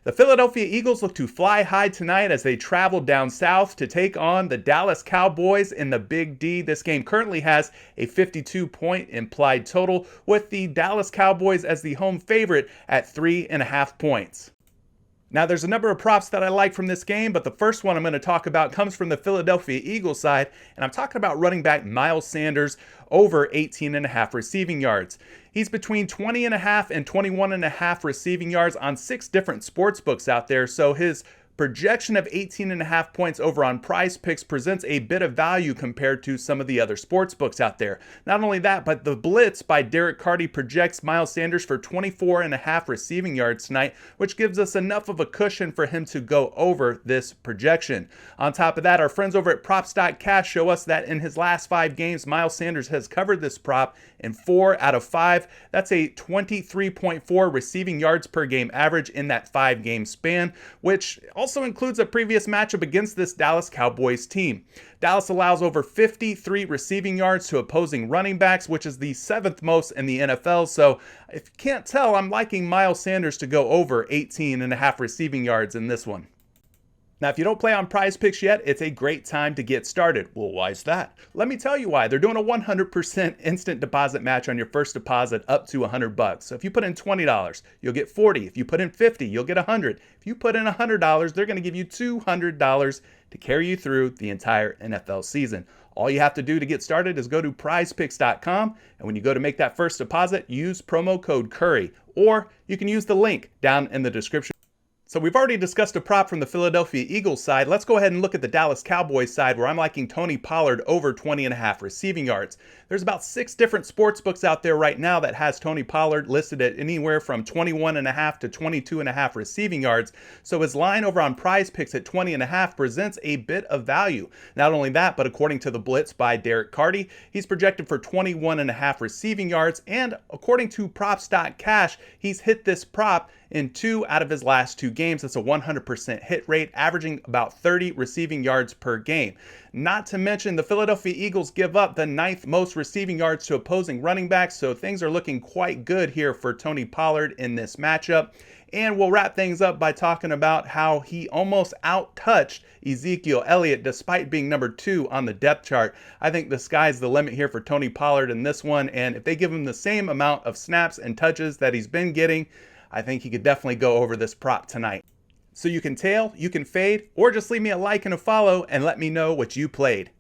The Philadelphia Eagles look to fly high tonight as they travel down south to take on the Dallas Cowboys in the Big D. This game currently has a 52-point implied total, with the Dallas Cowboys as the home favorite at 3.5 points. Now, there's a number of props that I like from this game, but the first one I'm going to talk about comes from the Philadelphia Eagles side, and I'm talking about running back Miles Sanders over 18.5 receiving yards. He's between 20.5 and 21.5 receiving yards on 6 different sports books out there, so his projection of 18.5 points over on PrizePicks presents a bit of value compared to some of the other sports books out there. Not only that, but the Blitz by Derek Carty projects Miles Sanders for 24.5 receiving yards tonight, which gives us enough of a cushion for him to go over this projection. On top of that, our friends over at Props.Cash show us that in his last 5 games, Miles Sanders has covered this prop in 4 out of 5. That's a 23.4 receiving yards per game average in that 5-game span, which also includes a previous matchup against this Dallas Cowboys team. Dallas allows over 53 receiving yards to opposing running backs, which is the 7th most in the NFL. So if you can't tell, I'm liking Miles Sanders to go over 18.5 receiving yards in this one. Now, if you don't play on PrizePicks yet, it's a great time to get started. Well, why is that? Let me tell you why. They're doing a 100% instant deposit match on your first deposit up to $100. So if you put in $20, you'll get $40. If you put in $50, you'll get $100. If you put in $100, they're going to give you $200 to carry you through the entire NFL season. All you have to do to get started is go to prizepicks.com, and when you go to make that first deposit, use promo code Curry, or you can use the link down in the description. So we've already discussed a prop from the Philadelphia Eagles side. Let's go ahead and look at the Dallas Cowboys side, where I'm liking Tony Pollard over 20.5 receiving yards. There's about 6 different sports books out there right now that has Tony Pollard listed at anywhere from 21.5 to 22.5 receiving yards. So his line over on PrizePicks at 20.5 presents a bit of value. Not only that, but according to the Blitz by Derek Carty, he's projected for 21.5 receiving yards. And according to Props.Cash, he's hit this prop in 2 out of his last 2 games. That's a 100% hit rate, averaging about 30 receiving yards per game. Not to mention, the Philadelphia Eagles give up the 9th most receiving yards to opposing running backs, so things are looking quite good here for Tony Pollard in this matchup. And we'll wrap things up by talking about how he almost out-touched Ezekiel Elliott despite being number 2 on the depth chart. I think the sky's the limit here for Tony Pollard in this one, and if they give him the same amount of snaps and touches that he's been getting, I think he could definitely go over this prop tonight. So you can tail, you can fade, or just leave me a like and a follow and let me know what you played.